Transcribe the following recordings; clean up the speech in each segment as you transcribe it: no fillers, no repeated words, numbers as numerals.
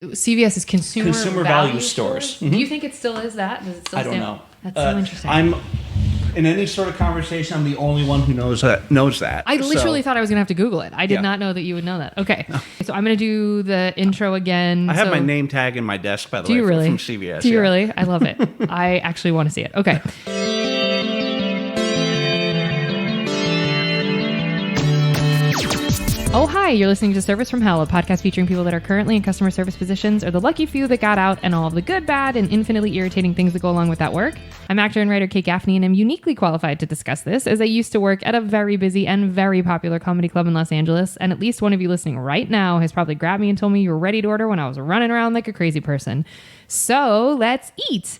CVS is consumer value stores. Mm-hmm. Do you think it still is that? Does it still I don't know. That's so interesting. I'm in any sort of conversation, I'm the only one who knows that. I literally thought I was going to have to Google it. I did not know that you would know that. Okay. No. So I'm going to do the intro again. I have my name tag in my desk, by the way, really? from CVS. Do you really? I love it. I actually want to see it. Okay. Oh, hi, you're listening to Service from Hell, a podcast featuring people that are currently in customer service positions or the lucky few that got out and all of the good, bad, and infinitely irritating things that go along with that work. I'm actor and writer Kate Gaffney, and I'm uniquely qualified to discuss this as I used to work at a very busy and very popular comedy club in Los Angeles, and at least one of you listening right now has probably grabbed me and told me you were ready to order when I was running around like a crazy person. So, let's eat!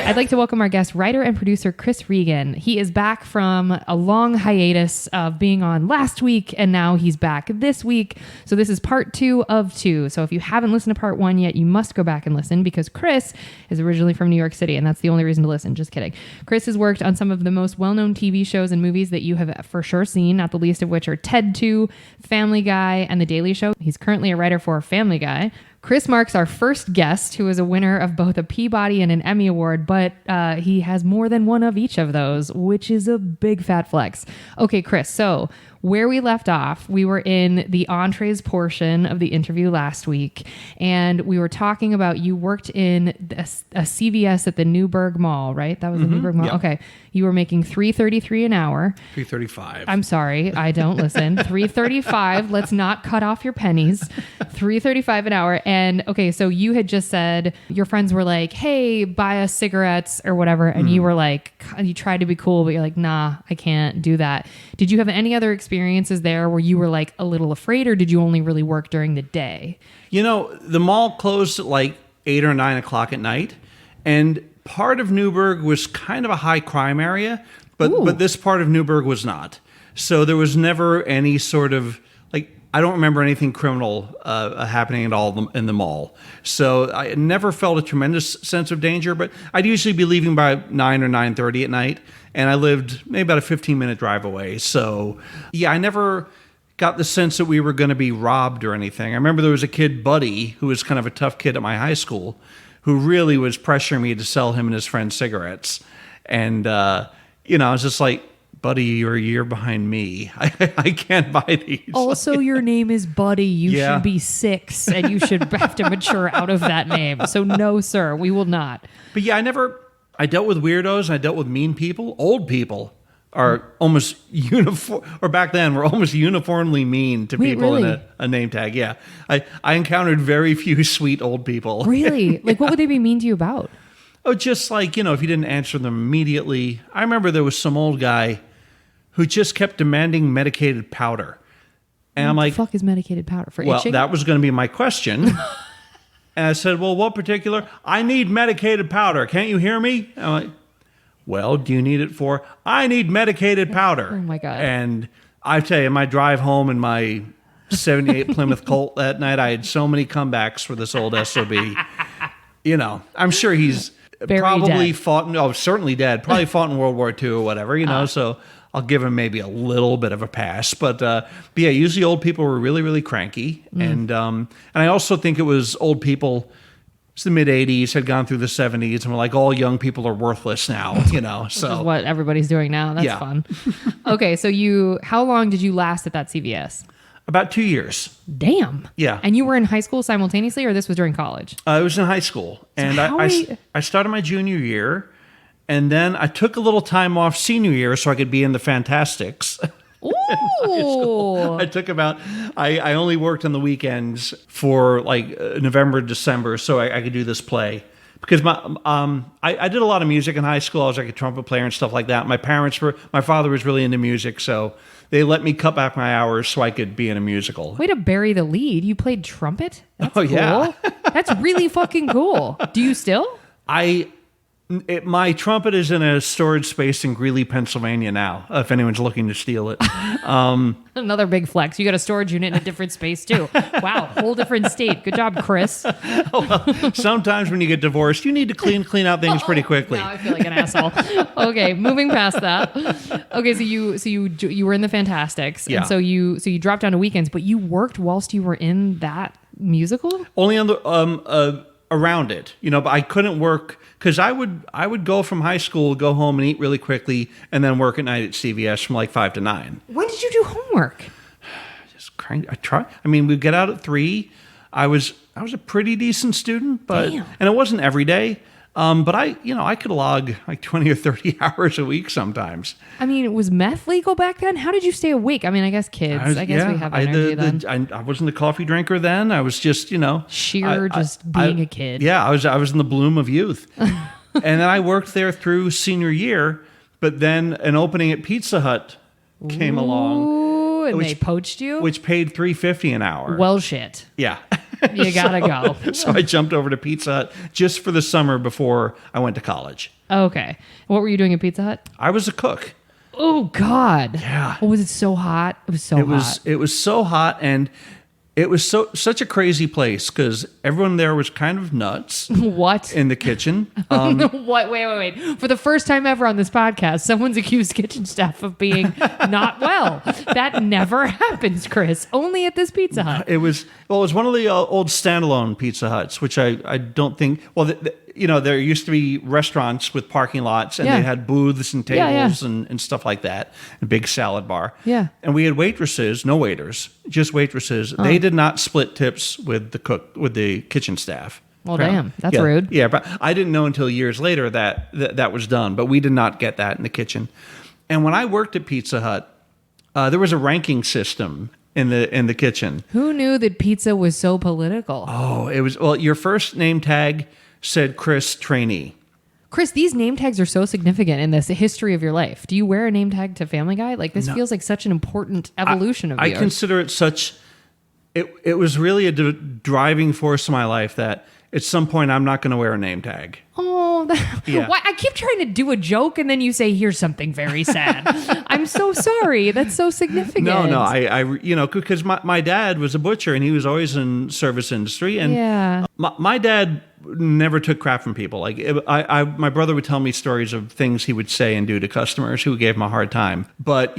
I'd like to welcome our guest, writer and producer Chris Regan. He is back from a long hiatus of being on last week, and now he's back this week. So this is part 2 of 2. So if you haven't listened to part 1 yet, you must go back and listen because Chris is originally from New York City, and that's the only reason to listen. Just kidding. Chris has worked on some of the most well-known TV shows and movies that you have for sure seen, not the least of which are Ted 2, Family Guy, and The Daily Show. He's currently a writer for Family Guy. Chris marks our first guest who is a winner of both a Peabody and an Emmy Award, but he has more than one of each of those, which is a big fat flex. Okay, Chris, so where we left off, we were in the entrees portion of the interview last week, and we were talking about you worked in a CVS at the Newburgh Mall, right? That was the Newburgh Mall? Yeah. Okay. You were making $3.33 an hour. $3.35. I'm sorry, I don't listen. $3.35. Let's not cut off your pennies. $3.35 an hour. And okay, so you had just said your friends were like, hey, buy us cigarettes or whatever. And you were like, you tried to be cool, but you're like, nah, I can't do that. Did you have any other experiences there where you were like a little afraid, or did you only really work during the day? You know, the mall closed at like 8 or 9 o'clock at night. And part of Newburgh was kind of a high crime area, but this part of Newburgh was not. So there was never any sort of, like, I don't remember anything criminal happening at all in the mall. So I never felt a tremendous sense of danger, but I'd usually be leaving by 9 or 9:30 at night, and I lived maybe about a 15-minute drive away. So, yeah, I never got the sense that we were going to be robbed or anything. I remember there was a kid, Buddy, who was kind of a tough kid at my high school, who really was pressuring me to sell him and his friends cigarettes. And, I was just like, Buddy, you're a year behind me. I can't buy these. Also, your name is Buddy. You should be 6, and you should have to mature out of that name. So no, sir, we will not. But yeah, I dealt with weirdos. I dealt with mean people. Old people are almost uniform, or back then were almost uniformly mean to people really? in a name tag. Yeah. I encountered very few sweet old people. Really? Like, what would they be mean to you about? Oh, just like, if you didn't answer them immediately. I remember there was some old guy who just kept demanding medicated powder. And I'm like, what the fuck is medicated powder for itching? Well, that was going to be my question. And I said, well, what particular? I need medicated powder. Can't you hear me? I'm like, well, do you need it for? I need medicated powder. Oh my God. And I tell you, my drive home in my 78 Plymouth Colt that night, I had so many comebacks for this old SOB. I'm sure he's probably fought, certainly dead, probably fought in World War II or whatever, so I'll give him maybe a little bit of a pass. But yeah, usually old people were really, really cranky. And I also think it was old people, it's the mid-'80s, had gone through the 70s, and were like, all young people are worthless now, so. Which is what everybody's doing now. That's fun. Okay, so how long did you last at that CVS? About 2 years. Damn. Yeah. And you were in high school simultaneously, or this was during college? I was in high school. So and I started my junior year, and then I took a little time off senior year so I could be in the Fantastics. Ooh. I only worked on the weekends for like November, December, so I could do this play. Because I did a lot of music in high school. I was like a trumpet player and stuff like that. My father was really into music, so they let me cut back my hours so I could be in a musical. Way to bury the lead. You played trumpet? That's cool. Yeah. That's really fucking cool. Do you still? My trumpet is in a storage space in Greeley, Pennsylvania now, if anyone's looking to steal it. Another big flex. You got a storage unit in a different space too. Wow, whole different state. Good job, Chris. Sometimes when you get divorced, you need to clean out things pretty quickly. Now I feel like an asshole. Okay, moving past that. Okay, so you were in the Fantastics, Yeah. and so you dropped down to weekends, but you worked whilst you were in that musical? Only on the around it, but I couldn't work because I would go from high school, go home and eat really quickly, and then work at night at CVS from like 5 to 9. When did you do homework? Just crank. I try. I mean, we'd get out at 3. I was a pretty decent student, but Damn. and it wasn't every day. But I could log like 20 or 30 hours a week sometimes. I mean, was meth legal back then? How did you stay awake? I mean, I guess kids. I guess we have energy then. I wasn't a coffee drinker then. I was just, Sheer being a kid. Yeah, I was in the bloom of youth. And then I worked there through senior year, but then an opening at Pizza Hut came along. Ooh, and they poached you? Which paid $3.50 an hour. Well, shit. Yeah. You gotta go. So I jumped over to Pizza Hut just for the summer before I went to college. Okay. What were you doing at Pizza Hut? I was a cook. Oh, God. Yeah. Oh, was it so hot? It was so hot. It was so hot, and it was such a crazy place because everyone there was kind of nuts. What? In the kitchen. What? Wait. For the first time ever on this podcast, someone's accused kitchen staff of being not well. That never happens, Chris. Only at this Pizza Hut. It was one of the old standalone Pizza Huts, which I don't think. Well, there used to be restaurants with parking lots, and they had booths and tables and stuff like that, a big salad bar. Yeah. And we had waitresses, no waiters, just waitresses. They did not split tips with the kitchen staff. Well, damn, that's rude. Yeah, but I didn't know until years later that was done, but we did not get that in the kitchen. And when I worked at Pizza Hut, there was a ranking system in the kitchen. Who knew that pizza was so political? Oh, it was. Well, your first name tag said Chris Trainee. Chris, these name tags are so significant in this history of your life. Do you wear a name tag to Family Guy? Like, this feels like such an important evolution of yours. I consider it such. It was really a driving force in my life that at some point I'm not going to wear a name tag. Oh, why? I keep trying to do a joke and then you say, here's something very sad. I'm so sorry. That's so significant. No, I because my dad was a butcher and he was always in service industry. And my dad never took crap from people. Like my brother would tell me stories of things he would say and do to customers who gave him a hard time. But,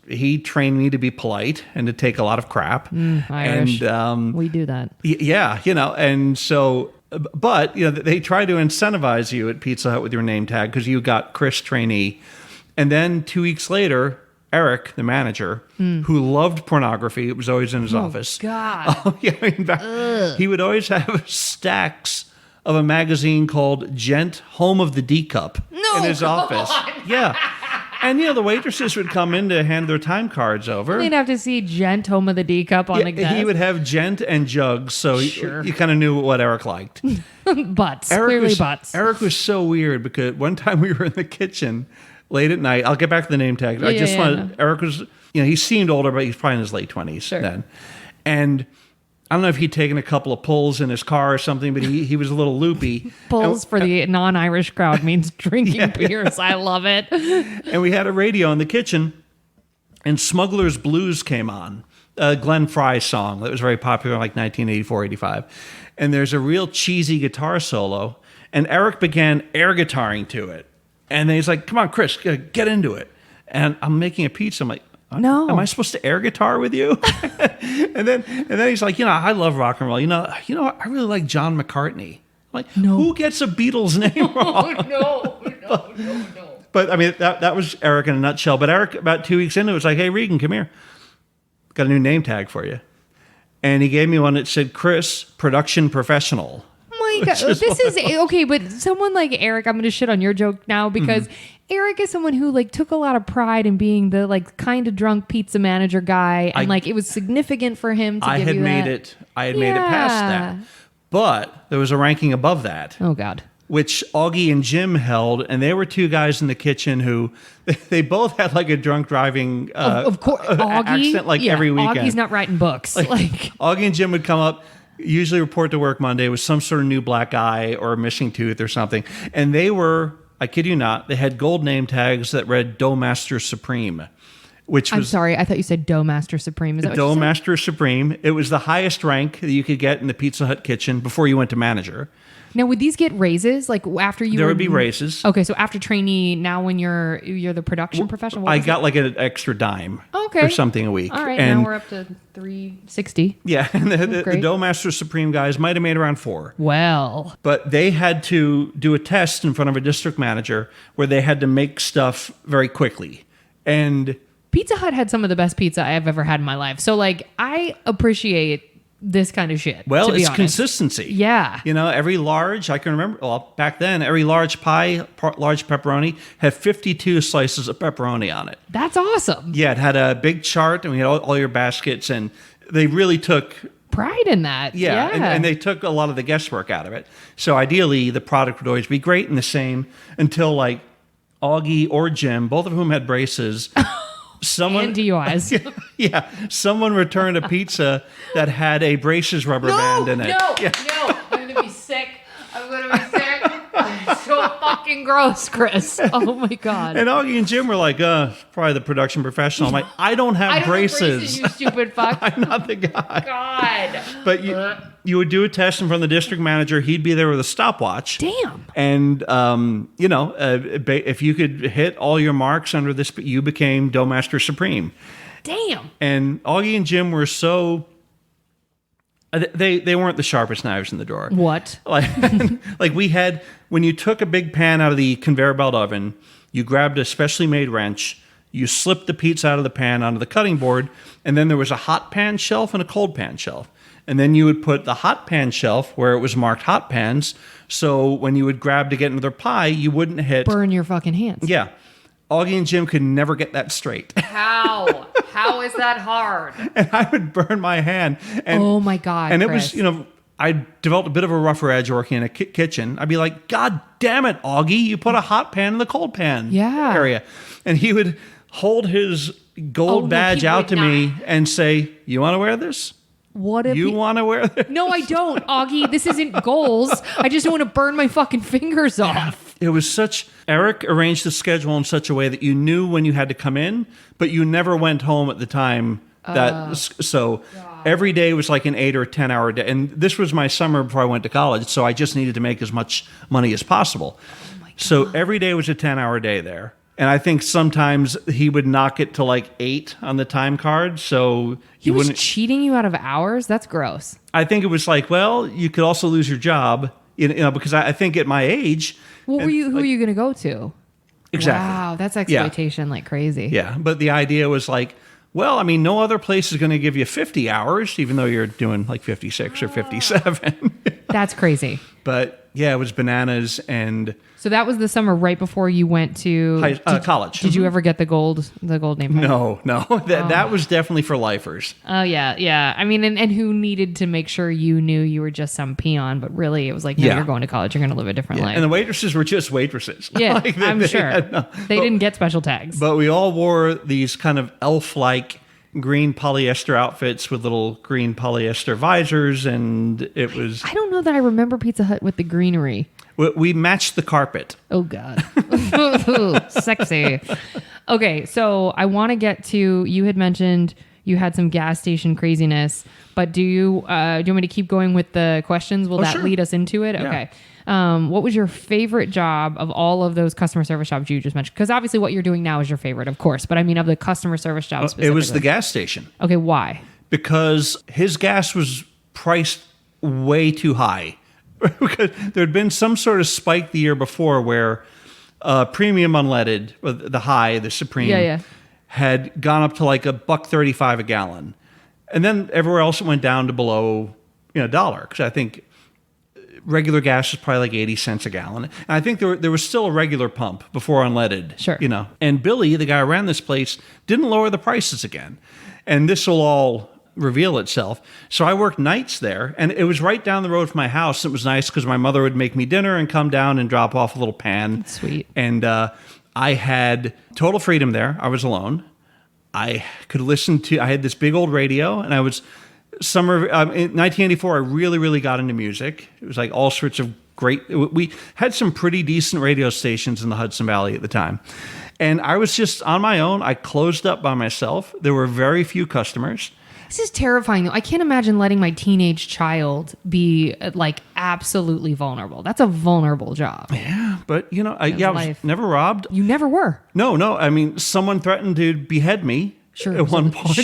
he trained me to be polite and to take a lot of crap. Irish. And we do that. Yeah, and so, but they try to incentivize you at Pizza Hut with your name tag because you got Chris Trainee, and then 2 weeks later, Eric, the manager, who loved pornography, it was always in his office. God. Oh, yeah, in fact, he would always have stacks of a magazine called Gent Home of the D Cup in his office. Yeah. And, the waitresses would come in to hand their time cards over. They'd have to see Gent Home of the D Cup on the desk. He would have Gent and jugs, so you kind of knew what Eric liked. Butts. Clearly butts. Eric was so weird because one time we were in the kitchen late at night. I'll get back to the name tag. Eric was, he seemed older, but he's probably in his late 20s then. And I don't know if he'd taken a couple of pulls in his car or something, but he was a little loopy. Pulls for the non-Irish crowd means drinking beers. I love it. And we had a radio in the kitchen, and Smuggler's Blues came on, a Glenn Frey song that was very popular in like 1984, 85. And there's a real cheesy guitar solo, and Eric began air guitaring to it. And then he's like, come on, Chris, get into it. And I'm making a pizza. I'm like, no. Am I supposed to air guitar with you? and then he's like, I love rock and roll. I really like John McCartney. I'm like, no. Who gets a Beatles name wrong? No. But I mean, that was Eric in a nutshell. But Eric, about 2 weeks into it, was like, hey, Regan, come here. Got a new name tag for you. And he gave me one that said, Chris, production professional. This is okay, but someone like Eric, I'm going to shit on your joke now because Eric is someone who took a lot of pride in being the kind of drunk pizza manager guy, and it was significant for him to give you that. I had made it past that, but there was a ranking above that. Oh God. Which Augie and Jim held, and they were two guys in the kitchen who they both had a drunk driving of course Augie, accent every weekend. Augie's not writing books. Like Augie and Jim would come up. usually report to work Monday with some sort of new black eye or a missing tooth or something. And they were, I kid you not, they had gold name tags that read Doughmaster Supreme, which was... I'm sorry, I thought you said Doughmaster Supreme. Is that what you said? Doughmaster Supreme. It was the highest rank that you could get in the Pizza Hut kitchen before you went to manager. Now, would these get raises? Like after you There would be raises. Okay, so after trainee, now when you're the production professional, I got like an extra dime Okay. or something a week. All right, and now we're up to $360. yeah, and the Great. Doughmaster Supreme guys might have made around $4. Well, But they had to do a test in front of a district manager where they had to make stuff very quickly. And Pizza Hut had some of the best pizza I've ever had in my life. So, like, I appreciate this kind of shit. well, to be it's honest. consistency. Yeah. You know, every large, I can remember, well, back then, every large pie, large pepperoni had 52 slices of pepperoni on it. That's awesome. Yeah, it had a big chart and we had all your baskets, and they really took... Pride in that. Yeah, and they took a lot of the guesswork out of it. So ideally, the product would always be great and the same until like Augie or Jim, both of whom had braces. And DUIs. Yeah, someone returned a pizza that had a braces rubber band in it. No, Yeah. no. I'm going to be sick. I'm going to be sick. It's so fucking gross, Chris. Oh, my God. And Augie and Jim were like, probably the production professional. I'm like, I don't have I don't braces. have braces, you stupid fuck. I'm not the guy. God. But you would do a test in front of the district manager. He'd be there with a stopwatch. Damn. And, if you could hit all your marks under this, you became Doughmaster Supreme. Damn. And Augie and Jim were so... They weren't the sharpest knives in the drawer. What? Like we had, when you took a big pan out of the conveyor belt oven, you grabbed a specially made wrench, you slipped the pizza out of the pan onto the cutting board, and then there was a hot pan shelf and a cold pan shelf. And then you would put the hot pan shelf where it was marked hot pans, so when you would grab to get into their pie, you wouldn't hit... Burn your fucking hands. Yeah. Augie and Jim could never get that straight. How? How is that hard? And I would burn my hand. And, Oh, my God, And it Chris. was, I developed a bit of a rougher edge working in a kitchen. I'd be like, God damn it, Augie, you put a hot pan in the cold pan Yeah. area. And he would hold his gold no, badge he out would to me and say, you want to wear this? What if You he- want to wear this? No, I don't, Augie. This isn't goals. I just don't want to burn my fucking fingers off. It was such... Eric arranged the schedule in such a way that you knew when you had to come in, but you never went home at the time. So every day was like an 8 or 10 hour day. And this was my summer before I went to college, so I just needed to make as much money as possible. So every day was a 10-hour day there. And I think sometimes he would knock it to like 8 on the time card. So He was cheating you out of hours? That's gross. I think it was like, well, you could also lose your job, because I think at my age... Who are you going to go to? Exactly. Wow, that's exploitation like crazy. Yeah, but the idea was like, well, I mean, no other place is going to give you 50 hours, even though you're doing like 56 or 57. That's crazy. But yeah, it was bananas. And So that was the summer right before you went to college. Did you ever get the gold name? No. That was definitely for lifers. Oh yeah. I mean, and who needed to make sure you knew you were just some peon, but really it was like, no, Yeah. you're going to college. You're going to live a different life. And the waitresses were just waitresses. Yeah, Like, I'm sure. They didn't get special tags. But we all wore these kind of elf-like green polyester outfits with little green polyester visors, and it was... I don't know that I remember Pizza Hut with the greenery. We matched the carpet. Oh, God. Sexy. Okay, so I want to get to, you had mentioned you had some gas station craziness, but do you want me to keep going with the questions? Will that sure. lead us into it? Yeah. Okay. What was your favorite job of all of those customer service jobs you just mentioned? Because obviously what you're doing now is your favorite, of course, but I mean of the customer service jobs It was the specifically. gas station. Okay, why? Because his gas was priced way too high. Because there had been some sort of spike the year before where premium unleaded, the Supreme, had gone up to like $1.35 a gallon. And then everywhere else it went down to below $1. Because I think regular gas was probably like 80 cents a gallon. And I think there was still a regular pump before unleaded. Sure. And Billy, the guy who ran this place, didn't lower the prices again. And this will all reveal itself. So I worked nights there, and it was right down the road from my house. It was nice because my mother would make me dinner and come down and drop off a little pan. That's sweet. And I had total freedom there. I was alone. I could listen to, I had this big old radio, and I was summer in 1984, I really, really got into music. It was like all sorts of great. We had some pretty decent radio stations in the Hudson Valley at the time. And I was just on my own. I closed up by myself. There were very few customers. This is terrifying, though. I can't imagine letting my teenage child be like absolutely vulnerable. That's a vulnerable job. Yeah, but I was never robbed. You never were. No. I mean, someone threatened to behead me. Sure. At one point.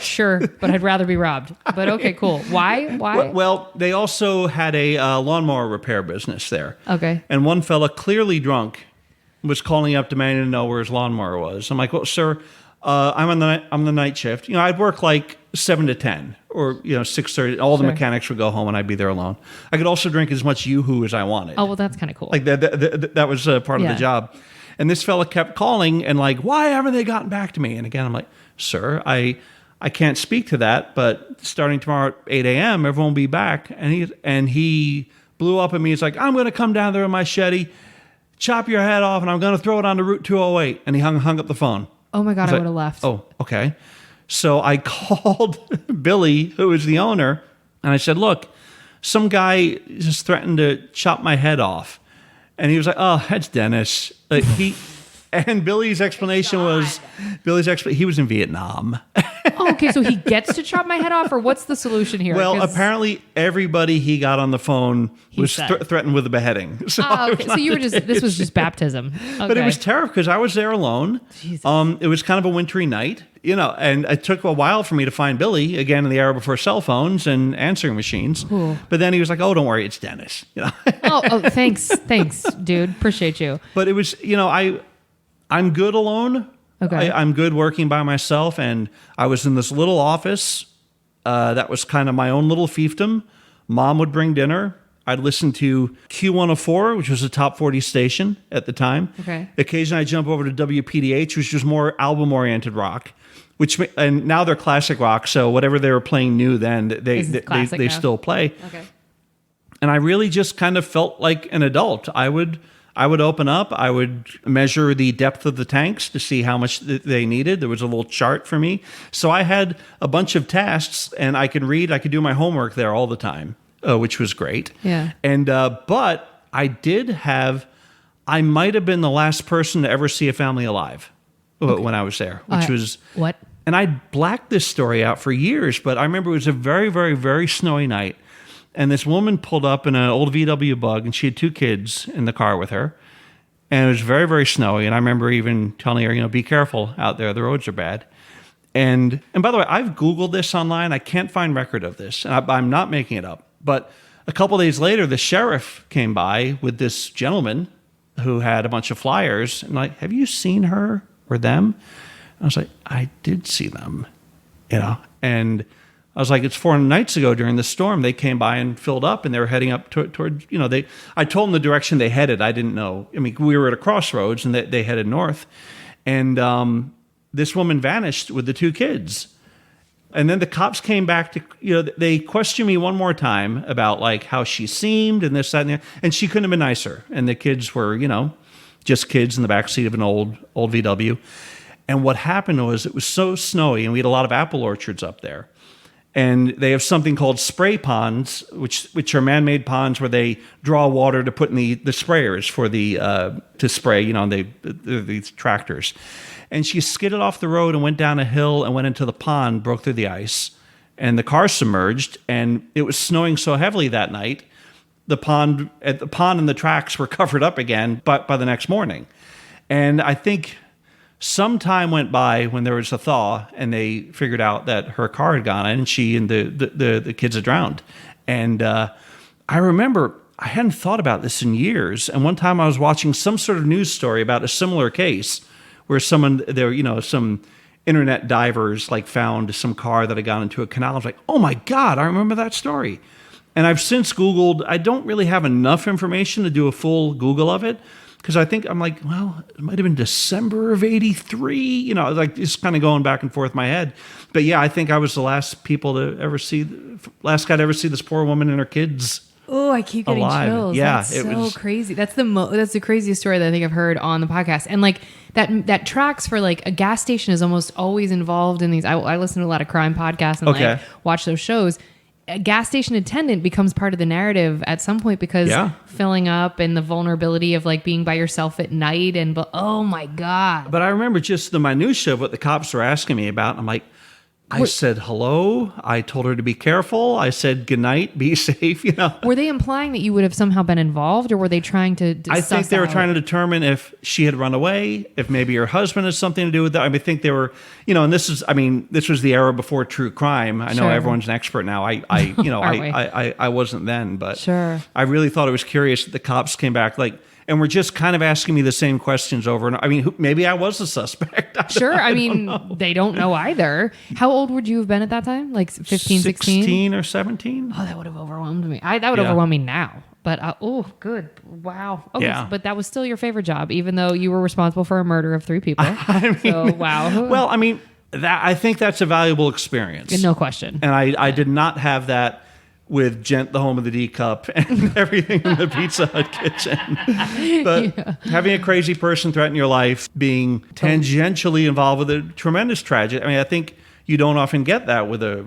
Sure. But I'd rather be robbed. But okay, cool. Why? Well, they also had a lawnmower repair business there. Okay. And one fella, clearly drunk, was calling up demanding to know where his lawnmower was. I'm like, well, sir, I'm on the night shift. I'd work like 7 to 10 or 6:30. All the mechanics would go home and I'd be there alone. I could also drink as much Yoo-hoo as I wanted. Oh, well, that's kind of cool. Like that was part of the job. And this fella kept calling and like, why haven't they gotten back to me? And again, I'm like, sir, I can't speak to that, but starting tomorrow at 8 a.m., everyone will be back. And he blew up at me. He's like, I'm going to come down there with my machete, chop your head off, and I'm going to throw it onto Route 208. And he hung up the phone. Oh my God, I would have left. Oh, okay. So I called Billy, who was the owner, and I said, look, some guy just threatened to chop my head off. And he was like, oh, that's Dennis. And Billy's explanation he was in Vietnam. Oh, okay, so he gets to chop my head off, or what's the solution here? Well, apparently everybody he got on the phone was threatened with a beheading. So, okay. So you were this was just baptism. Okay. But it was terrible because I was there alone. Jesus. It was kind of a wintry night, and it took a while for me to find Billy, again, in the era before cell phones and answering machines. Ooh. But then he was like, oh, don't worry, it's Dennis. Oh, thanks, dude. Appreciate you. But it was, I'm good alone. Okay. I'm good working by myself, and I was in this little office that was kind of my own little fiefdom. Mom would bring dinner. I'd listen to Q104, which was a top 40 station at the time. Okay. Occasionally, I'd jump over to WPDH, which was more album-oriented rock. And now they're classic rock, so whatever they were playing new then, they still play. Okay. And I really just kind of felt like an adult. I would open up. I would measure the depth of the tanks to see how much they needed. There was a little chart for me. So I had a bunch of tasks, and I could read. I could do my homework there all the time, which was great. Yeah. And but I might have been the last person to ever see a family alive when I was there, which was what? And I blacked this story out for years, but I remember it was a very, very, very snowy night. And this woman pulled up in an old VW Bug, and she had 2 kids in the car with her. And it was very, very snowy. And I remember even telling her, be careful out there. The roads are bad. And by the way, I've Googled this online. I can't find record of this. And I'm not making it up. But a couple of days later, the sheriff came by with this gentleman who had a bunch of flyers. And like, have you seen her or them? And I was like, I did see them, And I was like, it's 4 nights ago during the storm. They came by and filled up, and they were heading up toward I told them the direction they headed. I didn't know. I mean, we were at a crossroads, and they headed north. And this woman vanished with the 2 kids. And then the cops came back to, they questioned me one more time about like how she seemed and this, that, and that. And she couldn't have been nicer. And the kids were, just kids in the backseat of an old VW. And what happened was it was so snowy, and we had a lot of apple orchards up there. And they have something called spray ponds, which are man-made ponds where they draw water to put in the sprayers for to spray, these tractors. And she skidded off the road and went down a hill and went into the pond, broke through the ice, and the car submerged. And it was snowing so heavily that night, the pond and the tracks were covered up again by the next morning. And I think some time went by when there was a thaw, and they figured out that her car had gone, and she and the kids had drowned. And I remember I hadn't thought about this in years. And one time I was watching some sort of news story about a similar case where some internet divers like found some car that had gone into a canal. I was like, oh my God, I remember that story. And I've since Googled. I don't really have enough information to do a full Google of it, because I'm like, well, it might have been December of '83, like it's kind of going back and forth in my head. But yeah, I think I was the last guy to ever see this poor woman and her kids Oh, I keep getting alive. chills. Yeah, that's so crazy. That's the craziest story that I think I've heard on the podcast. And like that tracks for like a gas station is almost always involved in these. I listen to a lot of crime podcasts and like watch those shows. A gas station attendant becomes part of the narrative at some point because filling up and the vulnerability of like being by yourself at night oh my God. But I remember just the minutia of what the cops were asking me about. I'm like, I said hello. I told her to be careful. I said good night, be safe. Were they implying that you would have somehow been involved, or were they trying to? I think they were trying to determine if she had run away, if maybe her husband has something to do with that. I think they were, and this was the era before true crime. I know everyone's an expert now. I wasn't then, but I really thought it was curious that the cops came back and we're just kind of asking me the same questions over and maybe I was a suspect. They don't know either. How old would you have been at that time? Like 15, 16? 16 or 17. Oh, that would have overwhelmed me. That would overwhelm me now. But, good. Wow. Okay, but that was still your favorite job, even though you were responsible for a murder of 3 people. Wow. Well, I think that's a valuable experience. No question. And I did not have that with Gent, the home of the D cup, and everything in the Pizza Hut kitchen. But having a crazy person threaten your life, being tangentially involved with a tremendous tragedy. I think you don't often get that with a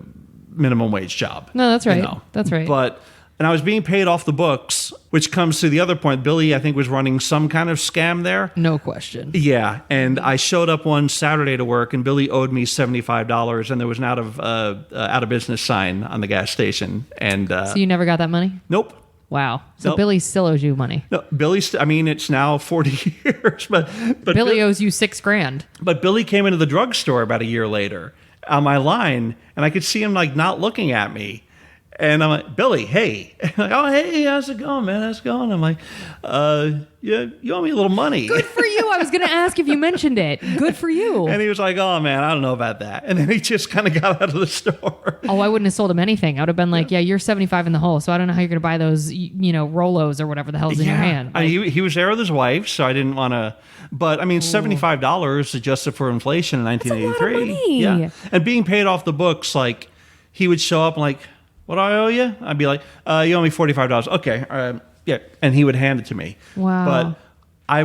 minimum wage job. No, that's right. That's right. And I was being paid off the books, which comes to the other point. Billy, I think, was running some kind of scam there. No question. Yeah. And I showed up one Saturday to work, and Billy owed me $75, and there was an out of business sign on the gas station. And so you never got that money? Nope. Wow. So Billy still owes you money. No, it's now 40 years, but Billy owes you $6,000. But Billy came into the drugstore about a year later on my line, and I could see him not looking at me. And I'm like, Billy, hey. Oh, hey, how's it going, man? How's it going? I'm like, you owe me a little money. Good for you. I was going to ask if you mentioned it. Good for you. And he was like, oh, man, I don't know about that. And then he just kind of got out of the store. Oh, I wouldn't have sold him anything. I would have been like, you're 75 in the hole, so I don't know how you're going to buy those, Rolos or whatever the hell's in your hand. He was there with his wife, so I didn't want to. But, $75 adjusted for inflation in 1983. That's a lot of money. Yeah. And being paid off the books, he would show up and what do I owe you? I'd be like, you owe me $45. Okay. Yeah. And he would hand it to me. Wow. But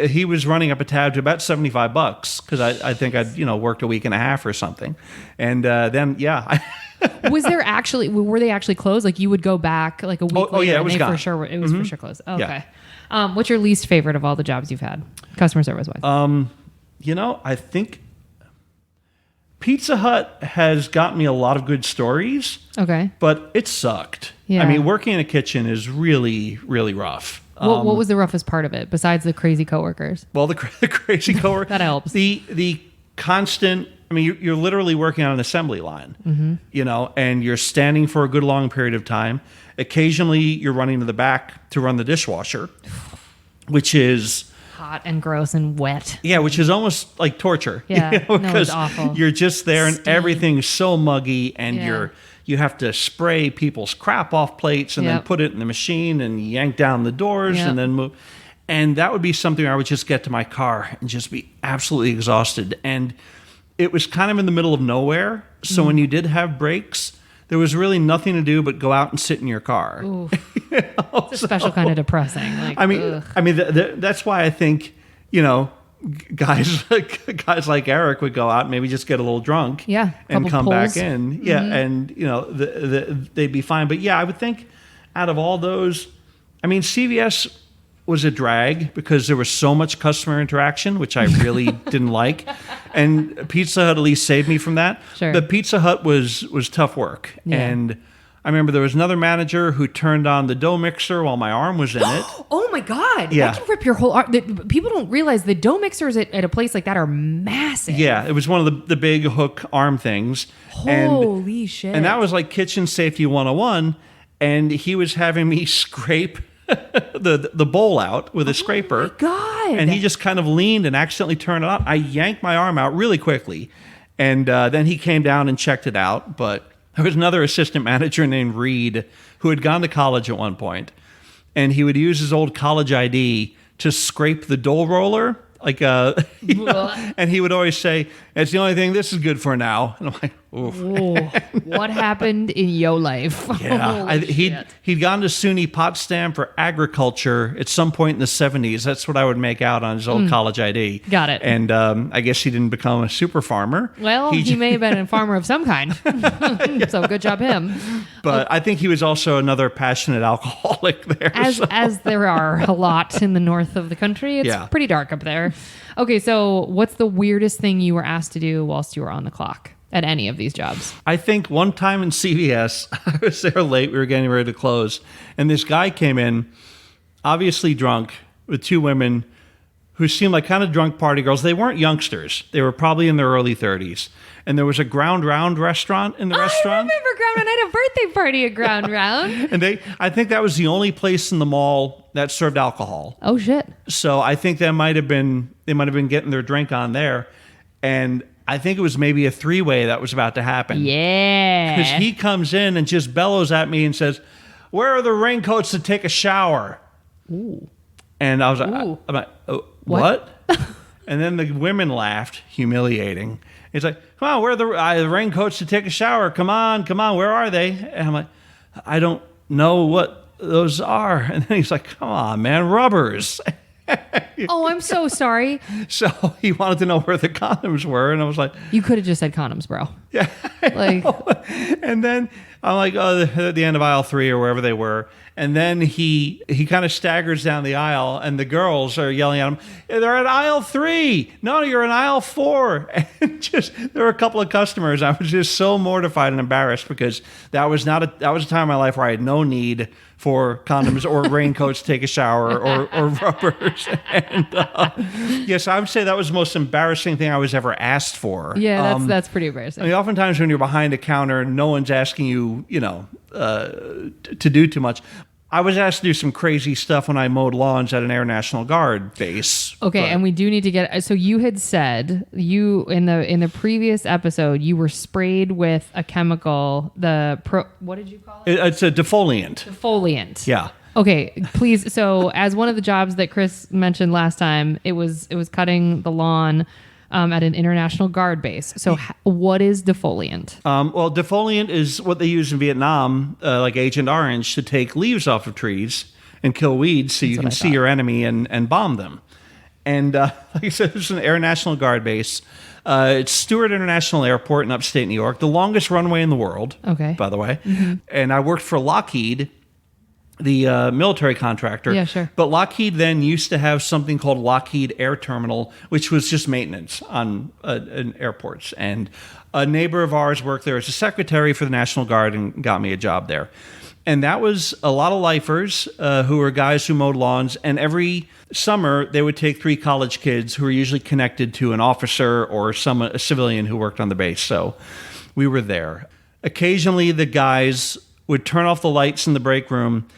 he was running up a tab to about $75 because I think I'd, worked a week and a half or something. And then, were they actually closed? You would go back a week later? Oh, yeah, it was gone. For sure closed. Oh, okay. Yeah. What's your least favorite of all the jobs you've had, customer service wise? I think Pizza Hut has got me a lot of good stories. Okay. But it sucked. Yeah. Working in a kitchen is really, really rough. What was the roughest part of it besides the crazy coworkers? Well, the crazy coworkers. That helps. The constant, you're literally working on an assembly line, and you're standing for a good long period of time. Occasionally, you're running to the back to run the dishwasher, which is hot and gross and wet. Yeah, which is almost like torture. Yeah, it's awful. You're just there and everything's so muggy, and you have to spray people's crap off plates and then put it in the machine and yank down the doors and then move. And that would be something I would just get to my car and just be absolutely exhausted. And it was kind of in the middle of nowhere. So when you did have breaks, there was really nothing to do but go out and sit in your car. It's a special kind of depressing. That's why I think, guys like Eric would go out and maybe just get a little drunk and come back in. Yeah. And, they'd be fine. But I would think out of all those, CVS was a drag because there was so much customer interaction, which I really didn't like. And Pizza Hut at least saved me from that. Sure. But Pizza Hut was tough work. Yeah. And I remember there was another manager who turned on the dough mixer while my arm was in it. Oh my God. Yeah. That can rip your whole arm. People don't realize the dough mixers at a place like that are massive. Yeah. It was one of the big hook arm things. Holy shit. And that was like kitchen safety 101. And he was having me scrape the bowl out with a scraper. Oh my God. And he just kind of leaned and accidentally turned it on. I yanked my arm out really quickly. And then he came down and checked it out. But there was another assistant manager named Reed who had gone to college at one point. And he would use his old college ID to scrape the dough roller. And he would always say, it's the only thing this is good for now. And I'm like, Oh, what happened in your life? Yeah, Holy shit. he'd gone to SUNY Potsdam for agriculture at some point in the 70s. That's what I would make out on his old college ID. Got it. And I guess he didn't become a super farmer. Well, he may have been a farmer of some kind. So good job him. But I think he was also another passionate alcoholic there. As there are a lot in the north of the country. It's pretty dark up there. Okay, so what's the weirdest thing you were asked to do whilst you were on the clock at any of these jobs? I think one time in CVS, I was there late. We were getting ready to close. And this guy came in, obviously drunk, with two women who seemed like kind of drunk party girls. They weren't youngsters. They were probably in their early 30s. And there was a Ground Round restaurant in the restaurant. I remember Ground Round. I had a birthday party at Ground Round. And I think that was the only place in the mall that served alcohol. Oh, shit. So I think they might have been getting their drink on there. And I think it was maybe a three-way that was about to happen. Yeah. Because he comes in and just bellows at me and says, "Where are the raincoats to take a shower?" Ooh. And I was like, Ooh. I'm like, oh, what? And then the women laughed, humiliating. He's like, "Come on, where are the raincoats to take a shower? Come on, where are they?" And I'm like, "I don't know what those are." And then he's like, "Come on, man, rubbers." Oh, I'm so sorry. So he wanted to know where the condoms were, and I was like, You could have just said condoms, bro. yeah. Like, And then I'm like, oh, at the end of aisle 3 or wherever they were. And then he kind of staggers down the aisle, and the girls are yelling at him, "They're at aisle 3. No, you're in aisle 4. And there were a couple of customers. I was just so mortified and embarrassed because that was a time in my life where I had no need for condoms or raincoats to take a shower or rubbers. And yes, I would say that was the most embarrassing thing I was ever asked for. yeah, that's pretty embarrassing. I mean, oftentimes when you're behind a counter, no one's asking you, to do too much. I was asked to do some crazy stuff when I mowed lawns at an Air National Guard base. Okay, and we do need to get. So you had said in the previous episode you were sprayed with a chemical. What did you call it? It's a defoliant. Defoliant. Yeah. Okay, please. So as one of the jobs that Chris mentioned last time, it was cutting the lawn at an International Guard base. So what is defoliant? Well, defoliant is what they use in Vietnam, like Agent Orange, to take leaves off of trees and kill weeds so you can see your enemy and bomb them. And like I said, it's an Air National Guard base. It's Stewart International Airport in upstate New York, the longest runway in the world, by the way. Mm-hmm. And I worked for Lockheed, the military contractor. Yeah, sure. But Lockheed then used to have something called Lockheed Air Terminal, which was just maintenance on airports. And a neighbor of ours worked there as a secretary for the National Guard and got me a job there. And that was a lot of lifers who were guys who mowed lawns. And every summer, they would take 3 college kids who were usually connected to an officer or a civilian who worked on the base. So we were there. Occasionally, the guys would turn off the lights in the break room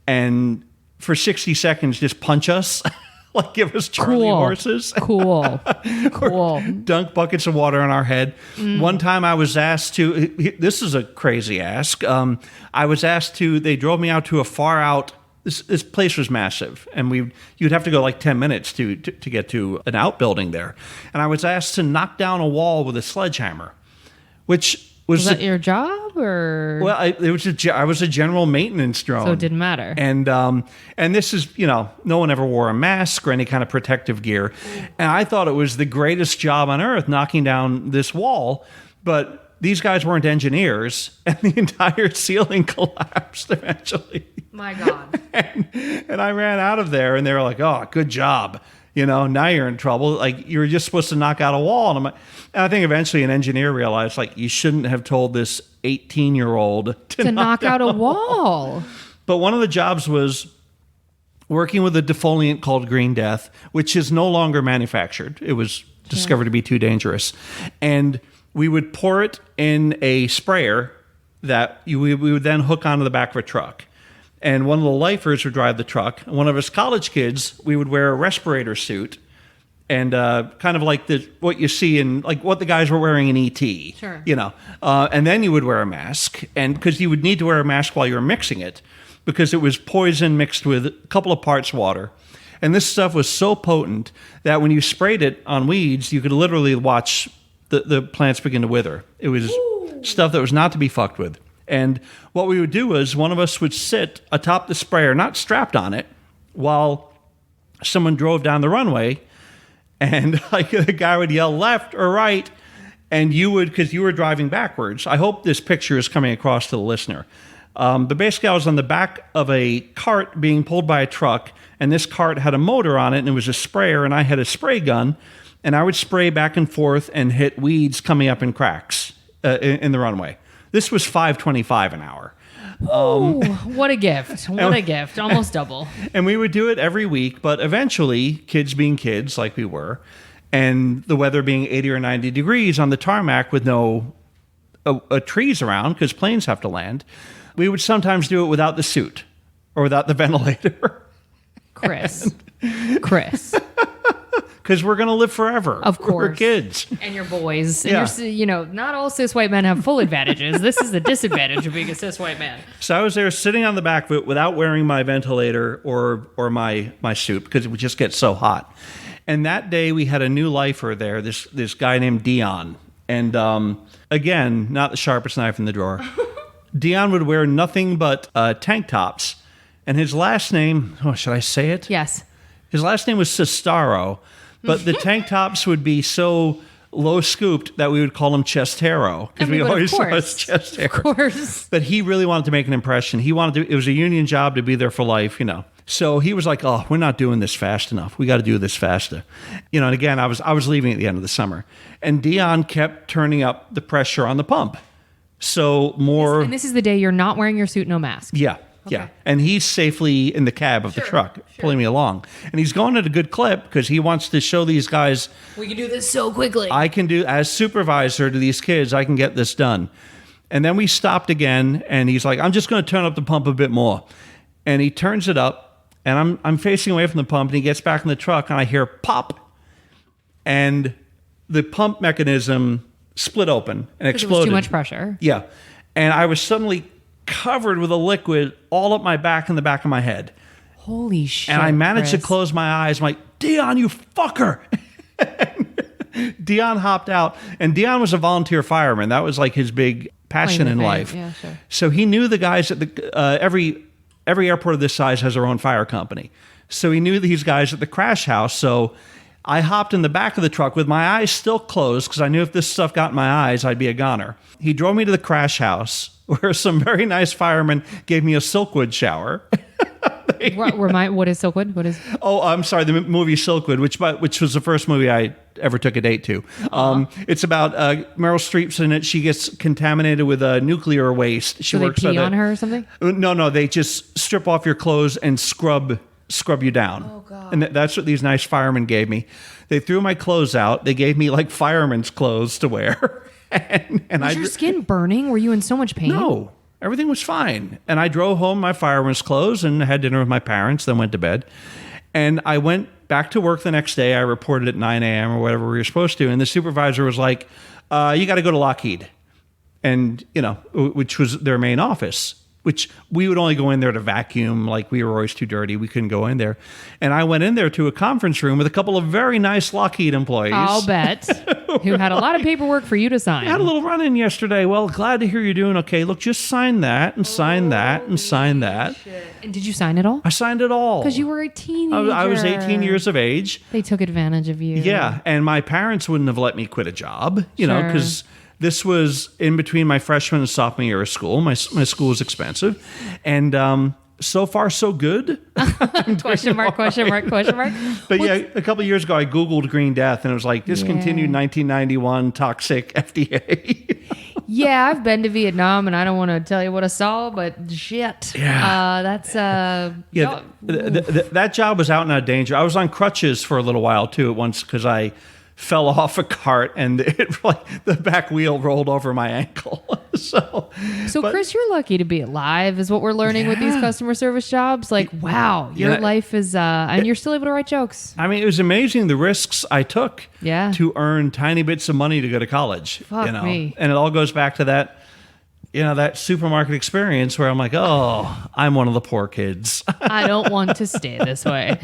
and for 60 seconds just punch us, like give us Charlie horses. Cool. Or dunk buckets of water on our head. One time I was asked to, this is a crazy ask, they drove me out to a far out, this place was massive, and you'd have to go like 10 minutes to get to an outbuilding there. And I was asked to knock down a wall with a sledgehammer, which was that your job, or? Well, I was a general maintenance drone, so it didn't matter. And this is, no one ever wore a mask or any kind of protective gear, and I thought it was the greatest job on earth knocking down this wall, but these guys weren't engineers, and the entire ceiling collapsed eventually. My God. And I ran out of there, and they were like, "Oh, good job." Now you're in trouble. Like, you were just supposed to knock out a wall. And I think eventually an engineer realized, like, you shouldn't have told this 18-year-old to knock out a wall. But one of the jobs was working with a defoliant called Green Death, which is no longer manufactured. It was discovered to be too dangerous. And we would pour it in a sprayer that we would then hook onto the back of a truck. And one of the lifers would drive the truck. And one of us college kids, we would wear a respirator suit and kind of like what you see in, like what the guys were wearing in E.T. Sure. And then you would wear a mask, and because you would need to wear a mask while you were mixing it, because it was poison mixed with a couple of parts water. And this stuff was so potent that when you sprayed it on weeds, you could literally watch the plants begin to wither. It was stuff that was not to be fucked with. And what we would do is one of us would sit atop the sprayer, not strapped on it, while someone drove down the runway, and like the guy would yell left or right, and you would, because you were driving backwards. I hope this picture is coming across to the listener. But basically, I was on the back of a cart being pulled by a truck, and this cart had a motor on it, and it was a sprayer, and I had a spray gun, and I would spray back and forth and hit weeds coming up in cracks in the runway. This was $5.25 an hour. Ooh, what a gift. What a gift. Almost double. And we would do it every week, but eventually, kids being kids like we were, and the weather being 80 or 90 degrees on the tarmac with no trees around because planes have to land, we would sometimes do it without the suit or without the ventilator. Chris. Because we're going to live forever. Of course. We're kids. And your boys. And you're, not all cis white men have full advantages. This is the disadvantage of being a cis white man. So I was there sitting on the back of it without wearing my ventilator or my suit because it would just get so hot. And that day we had a new lifer there, this guy named Dion. And again, not the sharpest knife in the drawer. Dion would wear nothing but tank tops. And his last name, should I say it? Yes. His last name was Sestaro. But the tank tops would be so low scooped that we would call him Chestero because we always saw his chest hair. Of course. But he really wanted to make an impression. It was a union job to be there for life, So he was like, "Oh, we're not doing this fast enough. We got to do this faster." And again, I was leaving at the end of the summer, and Dion kept turning up the pressure on the pump. So more. And this is the day you're not wearing your suit, no mask. Yeah. Okay. Yeah, and he's safely in the cab of the truck, pulling me along. And he's going at a good clip because he wants to show these guys, we can do this so quickly. I can do, as supervisor to these kids, I can get this done. And then we stopped again, and he's like, I'm just going to turn up the pump a bit more. And he turns it up, and I'm facing away from the pump, and he gets back in the truck, and I hear pop. And the pump mechanism split open and exploded. It was too much pressure. Yeah. And I was suddenly covered with a liquid all up my back and the back of my head. Holy shit. And I managed to close my eyes. I'm like, Dion, you fucker. Dion hopped out. And Dion was a volunteer fireman. That was like his big passion in life. Yeah, sure. So he knew the guys at the every airport of this size has their own fire company. So he knew these guys at the crash house. So I hopped in the back of the truck with my eyes still closed because I knew if this stuff got in my eyes, I'd be a goner. He drove me to the crash house where some very nice firemen gave me a Silkwood shower. What is Silkwood? What is? Oh, I'm sorry. The movie Silkwood, which was the first movie I ever took a date to. It's about Meryl Streep's in it. She gets contaminated with nuclear waste. She works they pee on her or something? No. They just strip off your clothes and scrub you down. Oh, God. And that's what these nice firemen gave me. They threw my clothes out. They gave me like fireman's clothes to wear. Was your skin burning? Were you in so much pain? No, everything was fine. And I drove home my fireman's clothes and had dinner with my parents, then went to bed. And I went back to work the next day. I reported at 9 a.m. or whatever we were supposed to. And the supervisor was like, you got to go to Lockheed. And, which was their main office, which we would only go in there to vacuum. Like we were always too dirty. We couldn't go in there. And I went in there to a conference room with a couple of very nice Lockheed employees. I'll bet. Who had a lot of paperwork for you to sign. I had a little run-in yesterday. Well, glad to hear you're doing okay. Look, just sign that and sign that and sign that. Shit. And did you sign it all? I signed it all. Because you were a teenager. I was 18 years of age. They took advantage of you. Yeah, and my parents wouldn't have let me quit a job, because this was in between my freshman and sophomore year of school. My school was expensive. And so far, so good. Question mark. But yeah, a couple of years ago, I Googled Green Death, and it was like, discontinued 1991, toxic FDA. Yeah, I've been to Vietnam, and I don't want to tell you what I saw, but shit. Yeah. That job was out and out of danger. I was on crutches for a little while, too, at once, because I fell off a cart and the back wheel rolled over my ankle. So Chris, you're lucky to be alive is what we're learning with these customer service jobs. Like, wow, your life is, and you're still able to write jokes. I mean, it was amazing the risks I took to earn tiny bits of money to go to college. Fuck me. And it all goes back to that, that supermarket experience where I'm like, oh, I'm one of the poor kids. I don't want to stay this way.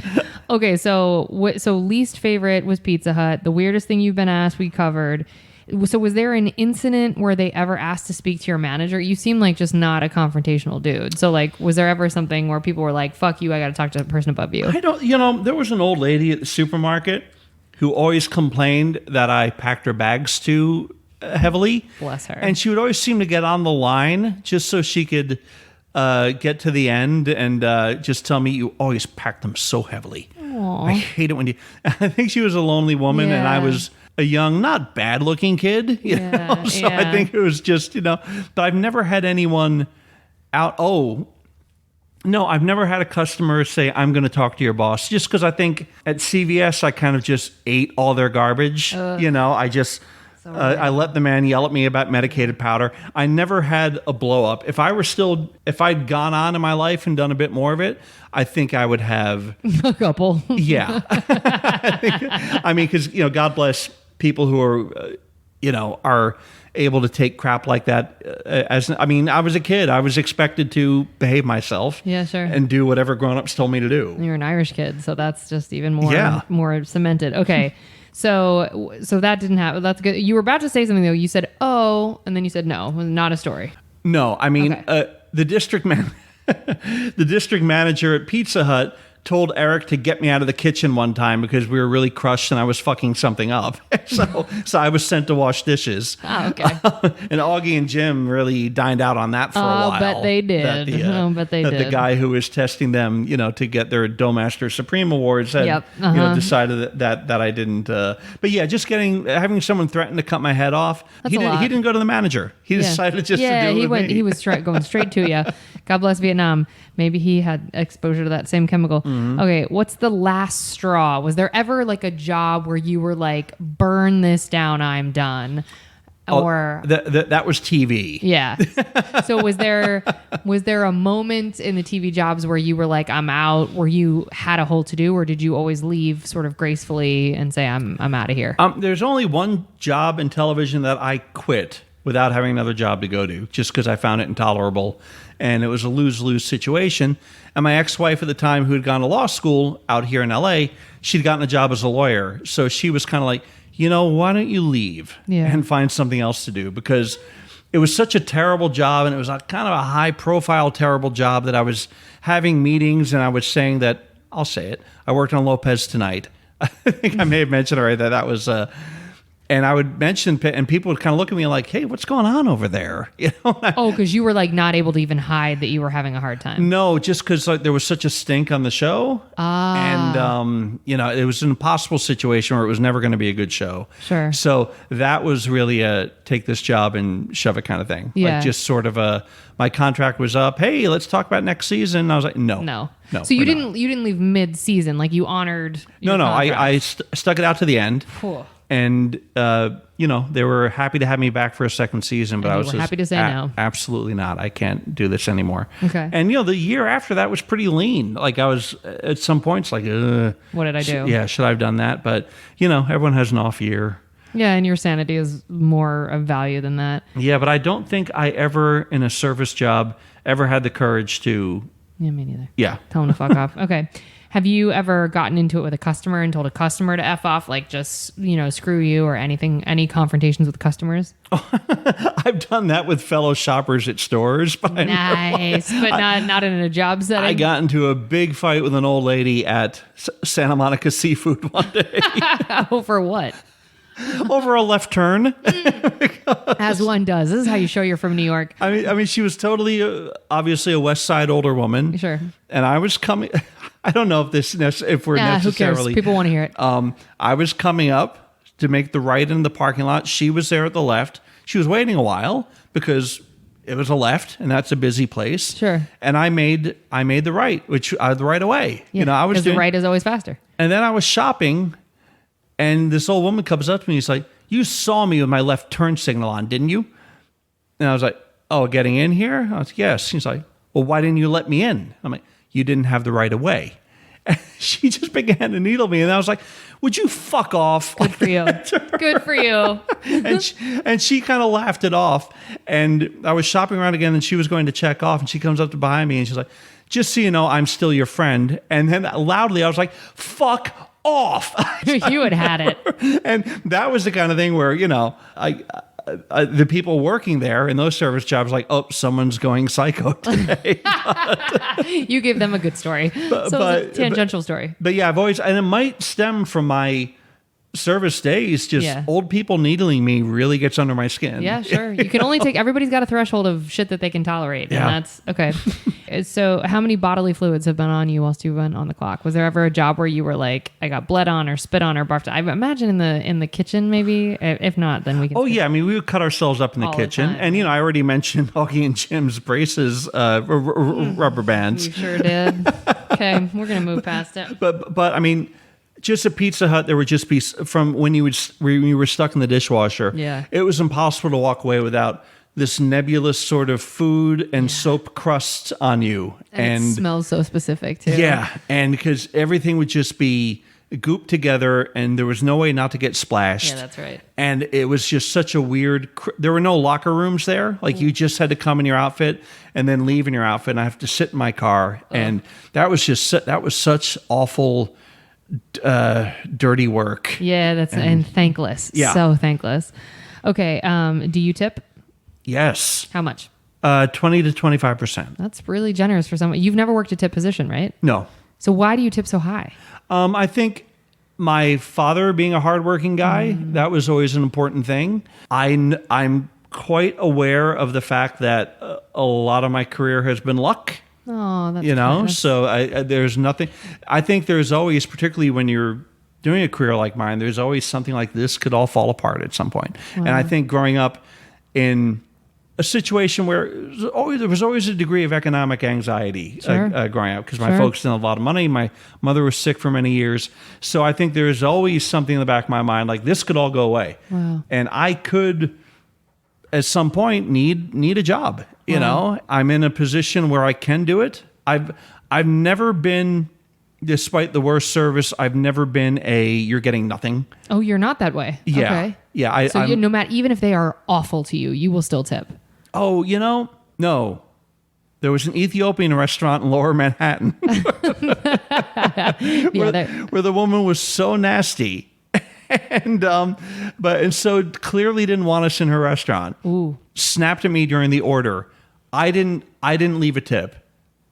Okay, so least favorite was Pizza Hut. The weirdest thing you've been asked, we covered. So was there an incident where they ever asked to speak to your manager? You seem like just not a confrontational dude. So like, was there ever something where people were like, fuck you, I got to talk to the person above you? I don't, there was an old lady at the supermarket who always complained that I packed her bags too heavily. Bless her. And she would always seem to get on the line just so she could get to the end and just tell me, you always pack them so heavily. Aww. I hate it when you... I think she was a lonely woman and I was a young, not bad looking kid. You know? So I think it was just, but I've never had anyone out... No, I've never had a customer say, I'm going to talk to your boss. Just because I think at CVS, I kind of just ate all their garbage. I just... I let the man yell at me about medicated powder. I never had a blow up. If I'd gone on in my life and done a bit more of it, I think I would have a couple. Yeah. Because, God bless people who are able to take crap like that. I was a kid. I was expected to behave myself. Yeah, sure. And do whatever grown-ups told me to do. You're an Irish kid, so that's just even more cemented. Okay. So that didn't happen. That's good. You were about to say something though. You said, "Oh," and then you said, "No." It was not a story. No, the district manager at Pizza Hut told Eric to get me out of the kitchen one time because we were really crushed and I was fucking something up. So I was sent to wash dishes. Oh, okay. And Augie and Jim really dined out on that for a while. I bet they did. The guy who was testing them, to get their Doughmaster Supreme awards had, decided that I didn't. But yeah, just having someone threaten to cut my head off. He didn't go to the manager. He decided just to do it with me. He was going straight to you. God bless Vietnam. Maybe he had exposure to that same chemical. Mm-hmm. Okay, what's the last straw? Was there ever like a job where you were like, burn this down, I'm done? Or that was TV. Yeah. So was there a moment in the TV jobs where you were like, I'm out, where you had a whole to do, or did you always leave sort of gracefully and say, I'm out of here? There's only one job in television that I quit without having another job to go to, just because I found it intolerable. And it was a lose-lose situation. And my ex-wife at the time, who had gone to law school out here in LA, she'd gotten a job as a lawyer. So she was kind of like, why don't you leave and find something else to do? Because it was such a terrible job, and it was kind of a high-profile, terrible job that I was having meetings, and I was saying that, I'll say it, I worked on Lopez Tonight. I think I may have mentioned already that was... and I would mention, and people would kind of look at me like, hey, what's going on over there? Because you were like not able to even hide that you were having a hard time. No, just because there was such a stink on the show. And, it was an impossible situation where it was never going to be a good show. Sure. So that was really a take this job and shove it kind of thing. Yeah. Like just sort of my contract was up. Hey, let's talk about next season. I was like, no. So you didn't leave mid-season, like you honored your contract. I stuck it out to the end. Cool. And, they were happy to have me back for a second season, but I was happy to say no. Absolutely not. I can't do this anymore. Okay. And, the year after that was pretty lean. Like I was at some points like, what did I do? Should I have done that? But, everyone has an off year. Yeah, and your sanity is more of value than that. Yeah, but I don't think I ever, in a service job, ever had the courage to... Yeah, me neither. Yeah. Tell them to fuck off. Okay. Have you ever gotten into it with a customer and told a customer to F off, like just, screw you or anything, any confrontations with customers? I've done that with fellow shoppers at stores. But nice, but not in a job setting? I got into a big fight with an old lady at Santa Monica Seafood one day. Over what? Over a left turn. As one does. This is how you show you're from New York. I mean, she was totally, obviously a West Side older woman. Sure. And I was coming... I don't know if we're necessarily... Who cares? People want to hear it. I was coming up to make the right in the parking lot. She was there at the left. She was waiting a while because it was a left, and that's a busy place. Sure. And I made the right, which the right away. Yeah, I was doing the right is always faster. And then I was shopping, and this old woman comes up to me. He's like, "You saw me with my left turn signal on, didn't you?" And I was like, "Oh, getting in here?" I was like, "Yes." She's like, "Well, why didn't you let me in?" I'm like, "You didn't have the right of way." And she just began to needle me, and I was like, "Would you fuck off?" Good for you. Good for you. and she kind of laughed it off. And I was shopping around again, and she was going to check off, and she comes up to behind me, and she's like, "Just so you know, I'm still your friend." And then loudly, I was like, "Fuck off. You had it. And that was the kind of thing where, the people working there in those service jobs, like, oh, someone's going psycho today. You gave them a good story. So it was a tangential story. But yeah, I've always, and it might stem from my service days, just old people needling me really gets under my skin. Yeah, sure. You can only take, everybody's got a threshold of shit that they can tolerate. Yeah. And that's okay. So how many bodily fluids have been on you whilst you've been on the clock? Was there ever a job where you were like, I got bled on or spit on or barfed? I imagine in the kitchen maybe. If not, then we can. Oh yeah, I mean we would cut ourselves up in the kitchen, and I already mentioned Augie and Jim's braces, rubber bands. You sure did. Okay, we're gonna move past it. But I mean, just at Pizza Hut, there would just be from when you were stuck in the dishwasher. Yeah, it was impossible to walk away without this nebulous sort of food and soap crust on you, and it smells so specific too. Yeah, and because everything would just be gooped together, and there was no way not to get splashed. Yeah, that's right. And it was just such a weird. There were no locker rooms there. Like you just had to come in your outfit and then leave in your outfit. And I have to sit in my car, and that was such awful. Dirty work. Yeah, that's and thankless. Yeah, so thankless. Okay, do you tip? Yes. How much? 20 to 25%. That's really generous for someone. You've never worked a tip position, right? No. So why do you tip so high? I think my father being a hardworking guy, that was always an important thing. I'm quite aware of the fact that a lot of my career has been luck. Oh, that's so there's nothing. I think there's always, particularly when you're doing a career like mine, there's always something like this could all fall apart at some point. Wow. And I think growing up in a situation where there was always a degree of economic anxiety growing up because my folks didn't have a lot of money. My mother was sick for many years. So I think there's always something in the back of my mind like this could all go away. Wow. And I could at some point need a job. You know, I'm in a position where I can do it. I've never been, despite the worst service, I've never been you're getting nothing. Oh, you're not that way. Yeah. Okay. Yeah. So no matter, even if they are awful to you, you will still tip. Oh, no. There was an Ethiopian restaurant in Lower Manhattan where the woman was so nasty. And so clearly didn't want us in her restaurant. Ooh. Snapped at me during the order. I didn't leave a tip.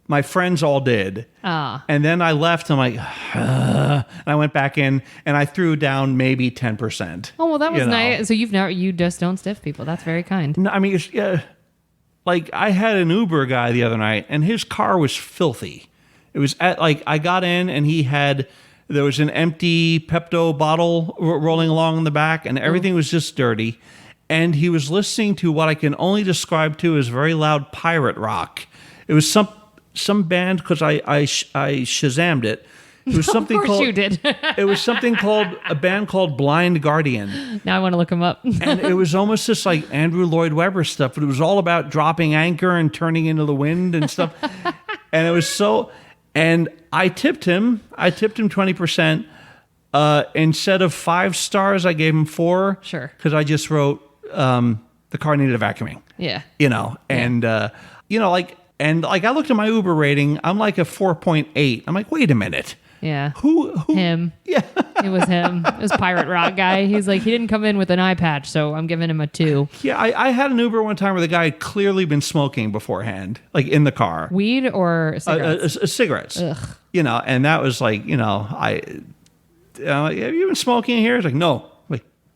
My friends all did. And then I left. I'm like, and I went back in and I threw down maybe 10%. Oh, well, that was nice. So you just don't stiff people. That's very kind. No, I mean, like I had an Uber guy the other night and his car was filthy. It was I got in and there was an empty Pepto bottle rolling along in the back and everything was just dirty. And he was listening to what I can only describe to as very loud pirate rock. It was some band because I Shazammed it. It was something of course called, you did. It was something called a band called Blind Guardian. Now I want to look him up. And it was almost just like Andrew Lloyd Webber stuff, but it was all about dropping anchor and turning into the wind and stuff. And it was so. And I tipped him 20%. Instead of 5 stars, I gave him 4. Sure. Because I just wrote the car needed vacuuming. Yeah. And I looked at my Uber rating. I'm like a 4.8. I'm like, wait a minute. Yeah. Who? Him. Yeah. It was him. It was Pirate Rock guy. He's like, he didn't come in with an eye patch, so I'm giving him a 2. Yeah, I had an Uber one time where the guy had clearly been smoking beforehand, like in the car. Weed or cigarettes? Cigarettes. Ugh. And that was like, have you been smoking in here? It's like, no.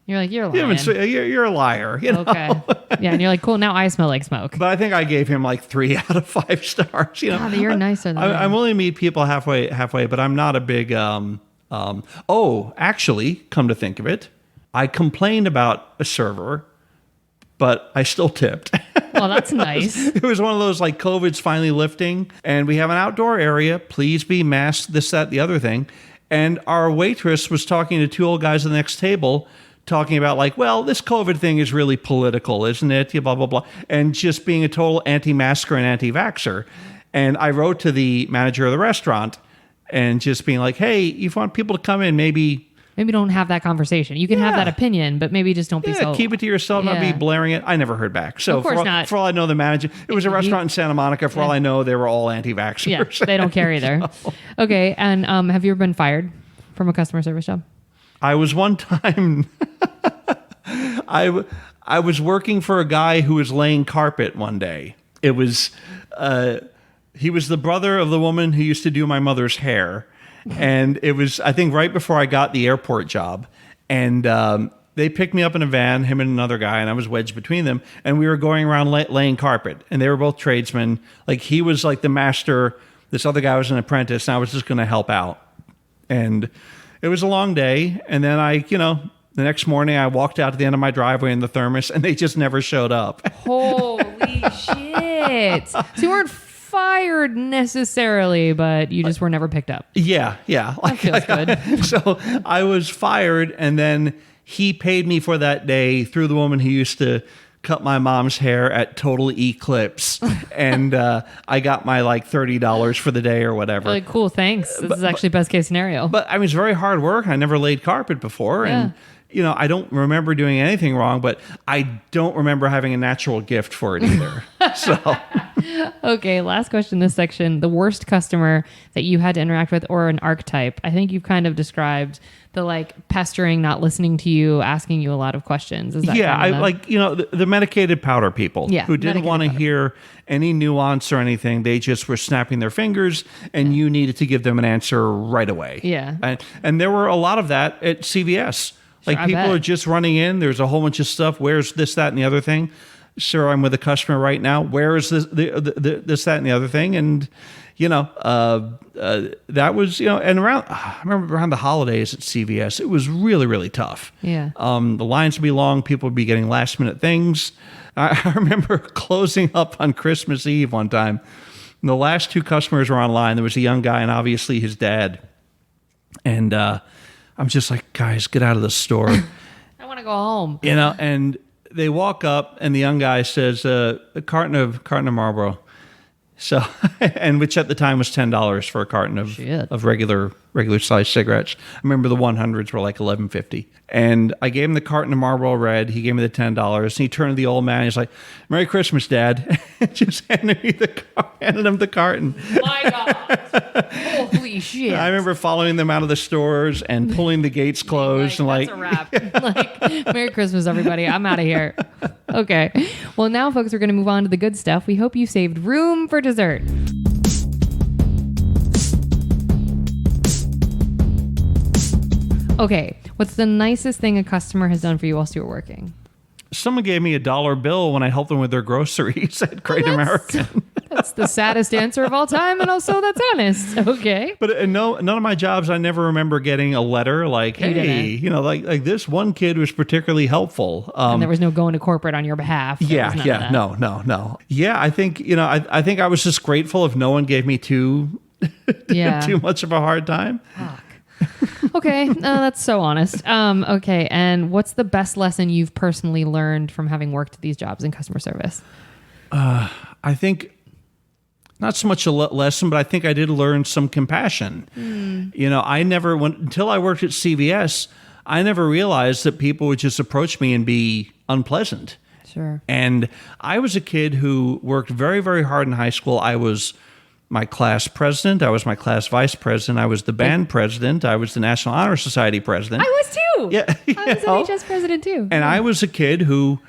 You're like, you're lying. You're a liar. Okay. Yeah, and you're like, cool, now I smell like smoke. But I think I gave him like 3 out of 5 stars. God, you're nicer than I'm willing to meet people halfway, but I'm not a big... actually, come to think of it, I complained about a server, but I still tipped. Well, that's nice. It was one of those like COVID's finally lifting, and we have an outdoor area. Please be masked, this, that, the other thing. And our waitress was talking to 2 old guys at the next table, talking about like, well, this COVID thing is really political, isn't it? Blah, blah, blah. And just being a total anti-masker and anti-vaxxer. And I wrote to the manager of the restaurant and just being like, hey, if you want people to come in, maybe don't have that conversation. You can have that opinion, but maybe just don't be so... keep it to yourself, not be blaring it. I never heard back. So of course not. For all I know, the manager... It was a restaurant in Santa Monica. For all I know, they were all anti-vaxxers. Yeah, they don't care either. Okay, and have you ever been fired from a customer service job? I was one time, I was working for a guy who was laying carpet one day. It was, he was the brother of the woman who used to do my mother's hair. And it was, I think, right before I got the airport job. And they picked me up in a van, him and another guy, and I was wedged between them. And we were going around laying carpet. And they were both tradesmen. Like, he was like the master. This other guy was an apprentice, and I was just going to help out. And it was a long day. And then the next morning I walked out to the end of my driveway in the thermos, and they just never showed up. Holy shit. So you weren't fired necessarily, but you just were never picked up. Yeah. That feels good. So I was fired, and then he paid me for that day through the woman who used to cut my mom's hair at Total Eclipse. And I got my like $30 for the day or whatever. Like, cool, thanks. This is actually best case scenario. But I mean, it's very hard work. I never laid carpet before. Yeah. And, I don't remember doing anything wrong, but I don't remember having a natural gift for it either. So, Okay, last question in this section. The worst customer that you had to interact with, or an archetype. I think you've kind of described the like pestering, not listening to you, asking you a lot of questions. Is that yeah, kind I of like, the medicated powder people who didn't want to hear any nuance or anything. They just were snapping their fingers, and you needed to give them an answer right away. Yeah. And there were a lot of that at CVS. Like, I people bet. are just running in. There's a whole bunch of stuff. Where's this, that, and the other thing? Sir, I'm with a customer right now. Where is this, this, that, and the other thing? And, that was, and I remember around the holidays at CVS, it was really, really tough. Yeah. The lines would be long. People would be getting last minute things. I remember closing up on Christmas Eve one time. And the last two customers were online. There was a young guy and obviously his dad. And I'm just like, guys, get out of the store. I want to go home. And they walk up, and the young guy says, a carton of Marlboro. So, and which at the time was $10 for a carton of regular sized cigarettes. I remember the 100s were like $11.50. And I gave him the carton of Marlboro Red. He gave me the $10, and he turned to the old man. He's like, "Merry Christmas, Dad!" And just handed him the carton. My God! Holy shit! I remember following them out of the stores and pulling the gates closed. That's a wrap. Like, Merry Christmas, everybody. I'm out of here. Okay. Well, now, folks, we're going to move on to the good stuff. We hope you saved room for dessert. Okay. What's the nicest thing a customer has done for you whilst you were working? Someone gave me $1 bill when I helped them with their groceries at Great American. That's the saddest answer of all time, and also that's honest. Okay. But none of my jobs, I never remember getting a letter like, "Hey, like this one kid was particularly helpful." And there was no going to corporate on your behalf. No. Yeah, I think I think I was just grateful if no one gave me too much of a hard time. Fuck. Okay, that's so honest. Okay, and what's the best lesson you've personally learned from having worked these jobs in customer service? I think not so much a lesson, but I think I did learn some compassion. I never until I worked at CVS, I never realized that people would just approach me and be unpleasant. Sure. And I was a kid who worked very, very hard in high school. I was my class president. I was my class vice president. I was the band president. I was the National Honor Society president. I was too. Yeah. I was NHS president too. And I was a kid who,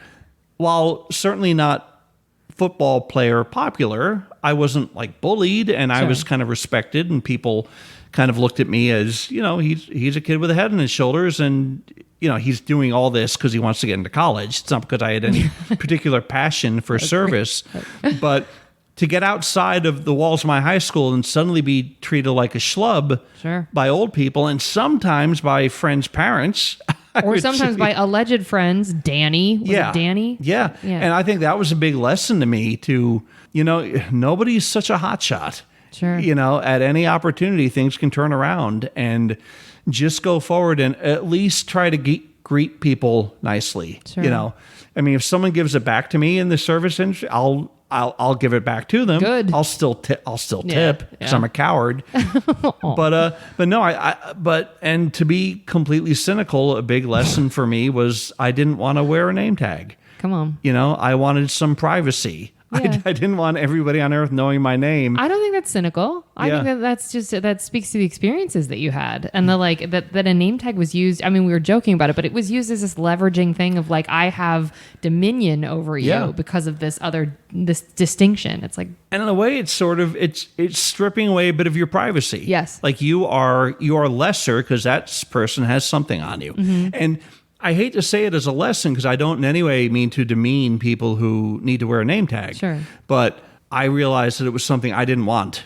while certainly not football player popular, I wasn't like bullied, and I was kind of respected, and people kind of looked at me as, he's a kid with a head on his shoulders, and he's doing all this because he wants to get into college. It's not because I had any particular passion for service, but to get outside of the walls of my high school and suddenly be treated like a schlub by old people, and sometimes by friends' parents. Or sometimes by alleged friends, Danny. Was it Danny? Yeah. And I think that was a big lesson to me to, nobody's such a hotshot. Sure. At any opportunity, things can turn around, and just go forward and at least try to greet people nicely. Sure. If someone gives it back to me in the service industry, I'll give it back to them. Good. I'll still tip because I'm a coward. But no, and to be completely cynical, a big lesson for me was I didn't want to wear a name tag. Come on. I wanted some privacy. Yeah. I didn't want everybody on earth knowing my name. I don't think that's cynical. I Yeah. think that's just, that speaks to the experiences that you had, and the like, that a name tag was used. I mean, we were joking about it, but it was used as this leveraging thing of like, I have dominion over you Yeah. because of this distinction. It's like, And in a way, it's sort of it's stripping away a bit of your privacy. Yes. Like you are lesser because that person has something on you. Mm-hmm. And I hate to say it as a lesson because I don't in any way mean to demean people who need to wear a name tag. Sure. But I realized that it was something I didn't want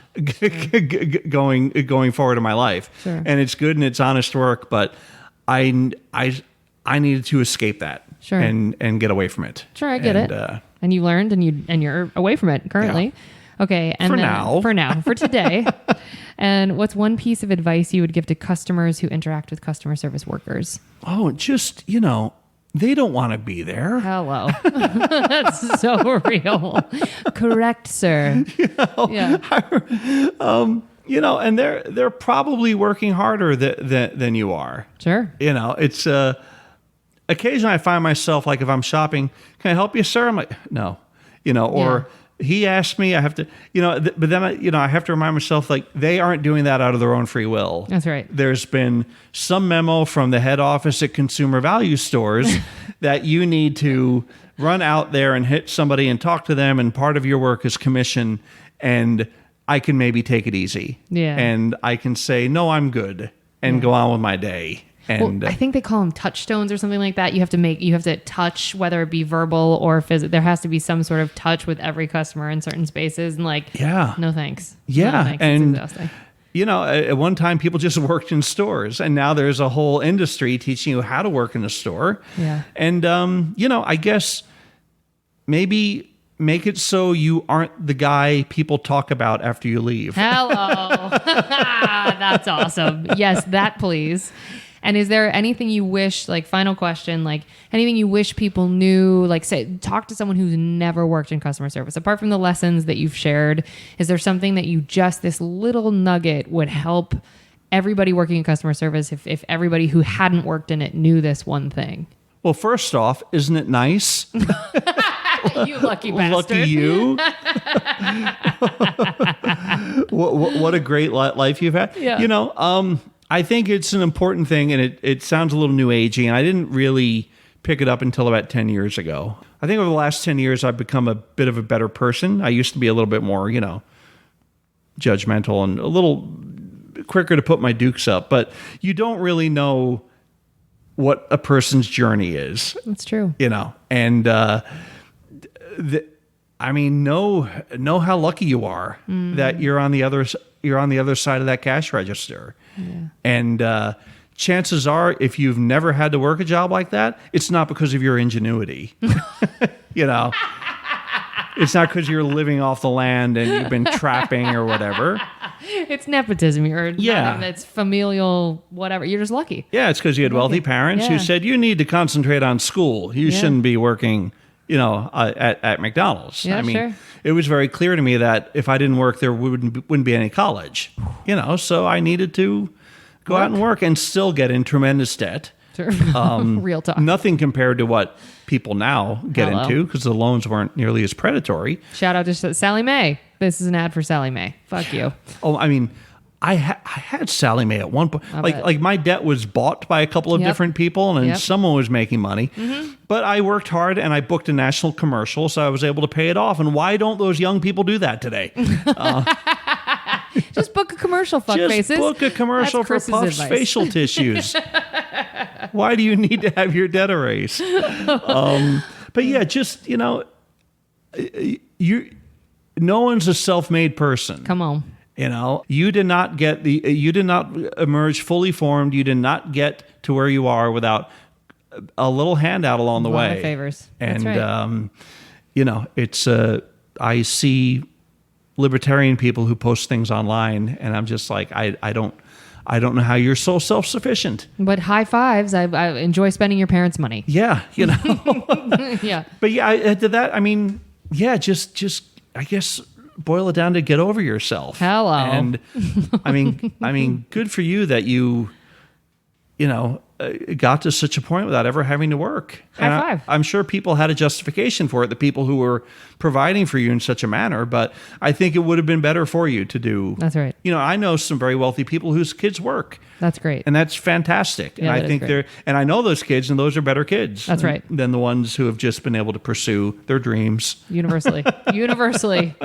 going forward in my life. Sure. And it's good and it's honest work, but I needed to escape that. Sure. And get away from it. sure, I get it. And you learned, and you're away from it currently. Yeah. Okay. And for today. And what's one piece of advice you would give to customers who interact with customer service workers? Oh, just, they don't want to be there. Hello. That's so real. Correct, sir. Yeah. And they're probably working harder than you are. Sure. It's occasionally I find myself like if I'm shopping, can I help you, sir? I'm like, no, or he asked me, I have to, but then I have to remind myself like they aren't doing that out of their own free will. That's right. There's been some memo from the head office at Consumer Value Stores that you need to run out there and hit somebody and talk to them. And part of your work is commission, and I can maybe take it easy. Yeah. And I can say, no, I'm good, and go on with my day. And I think they call them touchstones or something like that. You have to touch, whether it be verbal or physical. There has to be some sort of touch with every customer in certain spaces. And like, no thanks. Yeah. No, thanks. And, it's exhausting. At one time people just worked in stores, and now there's a whole industry teaching you how to work in a store. Yeah. And, I guess maybe make it so you aren't the guy people talk about after you leave. Hello. That's awesome. Yes, that please. And is there anything you wish, like final question, like anything you wish people knew, like say, talk to someone who's never worked in customer service, apart from the lessons that you've shared, is there something that this little nugget would help everybody working in customer service if everybody who hadn't worked in it knew this one thing? Well, first off, isn't it nice? You lucky bastard. Lucky you. what a great life you've had. Yeah. I think it's an important thing, and it sounds a little new agey, and I didn't really pick it up until about 10 years ago. I think over the last 10 years, I've become a bit of a better person. I used to be a little bit more, judgmental and a little quicker to put my dukes up, but you don't really know what a person's journey is. That's true. And know how lucky you are that you're on the other side of that cash register. Yeah. And chances are, if you've never had to work a job like that, it's not because of your ingenuity. It's not because you're living off the land and you've been trapping or whatever. It's nepotism. It's familial, whatever. You're just lucky. Yeah, it's because you had wealthy parents who said, you need to concentrate on school. You shouldn't be working, at McDonald's. Yeah, sure. It was very clear to me that if I didn't work, there wouldn't be any college. So I needed to go out and work and still get in tremendous debt. Sure. Real talk. Nothing compared to what people now get Hello. into because the loans weren't nearly as predatory. Shout out to Sally Mae. This is an ad for Sally Mae. Fuck you. Oh, I mean, I had Sally Mae at one point. Like my debt was bought by a couple of different people, and someone was making money. Mm-hmm. But I worked hard, and I booked a national commercial, so I was able to pay it off. And why don't those young people do that today? Just book a commercial, fuck faces. Just book a commercial for Puff's facial tissues. Why do you need to have your debt erased? But yeah, just, no one's a self-made person. Come on. You did not emerge fully formed. You did not get to where you are without a little handout along the way. A lot of favors. And, That's right. I see libertarian people who post things online, and I'm just like, I don't know how you're so self-sufficient. But high fives. I enjoy spending your parents' money. Yeah, Yeah. But yeah, to that, I mean, yeah, just I guess boil it down to get over yourself. Hello. And I mean, good for you that you got to such a point without ever having to work. High five. I'm sure people had a justification for it, the people who were providing for you in such a manner, but I think it would have been better for you to do. That's right. I know some very wealthy people whose kids work. That's great. And that's fantastic. Yeah, and I think and I know those kids, and those are better kids. That's right. Than the ones who have just been able to pursue their dreams. Universally.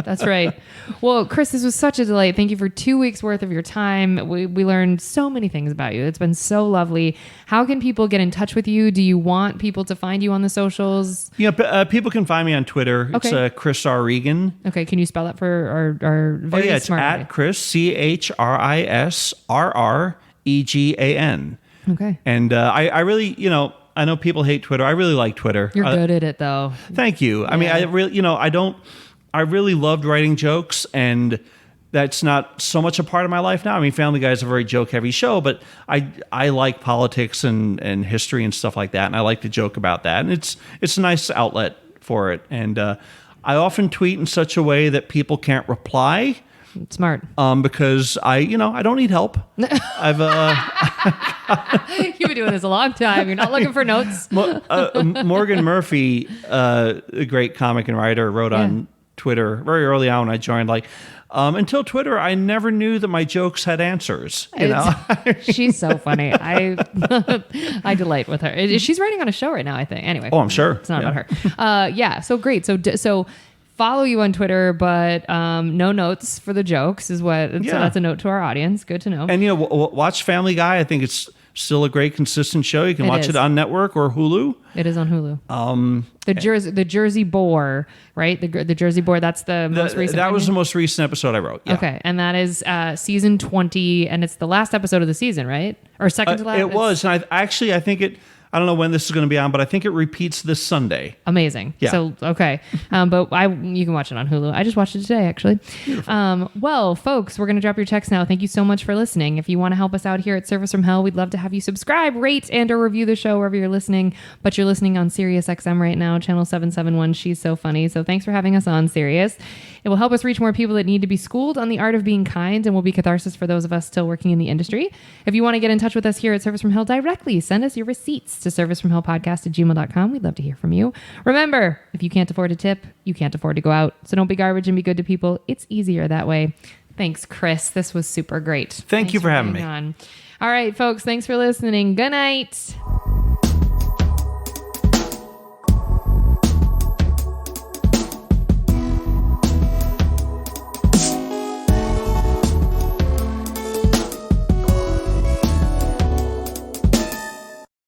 That's right. Well, Chris, this was such a delight. Thank you for 2 weeks worth of your time. We learned so many things about you. It's been so lovely. How can people get in touch with you? Do you want people to find you on the socials? People can find me on Twitter. Okay. It's Chris R. Regan. Okay, can you spell that for our very it's smart at Chris, ChrisRisRREGAN. Okay. And I really, I know people hate Twitter. I really like Twitter. You're good at it, though. Thank you. Yeah. I mean, I really, I really loved writing jokes, and that's not so much a part of my life now. I mean, Family Guy is a very joke-heavy show, but I like politics and history and stuff like that, and I like to joke about that, and it's a nice outlet for it. And I often tweet in such a way that people can't reply. Smart. Because I don't need help. I've You've been doing this a long time. You're not looking for notes. Morgan Murphy, a great comic and writer, wrote on Twitter very early on when I joined, until Twitter, I never knew that my jokes had answers. She's so funny. I delight with her. She's writing on a show right now, I think. Anyway. Oh, I'm sure. It's not about her. So great. So follow you on Twitter, but no notes for the jokes is what. So that's a note to our audience. Good to know. And watch Family Guy. I think it's still a great, consistent show. You can watch it on network or Hulu. It is on Hulu. The Jersey Boar, right? The Jersey Boar. That's the most recent. That was the most recent episode I wrote. Yeah. Okay, and that is season 20, and it's the last episode of the season, right? Or second to last. It was, and I think it. I don't know when this is going to be on, but I think it repeats this Sunday. Amazing. Yeah. So, okay. But you can watch it on Hulu. I just watched it today, actually. Well, folks, we're going to drop your text now. Thank you so much for listening. If you want to help us out here at Service from Hell, we'd love to have you subscribe, rate, and or review the show wherever you're listening. But you're listening on Sirius XM right now, channel 771. She's so funny. So thanks for having us on, Sirius. It will help us reach more people that need to be schooled on the art of being kind and will be catharsis for those of us still working in the industry. If you want to get in touch with us here at Service from Hell directly, send us your receipts to servicefromhellpodcast@gmail.com. We'd love to hear from you. Remember, if you can't afford a tip, you can't afford to go out. So don't be garbage and be good to people. It's easier that way. Thanks, Chris. This was super great. Thank you for having me on. All right, folks. Thanks for listening. Good night.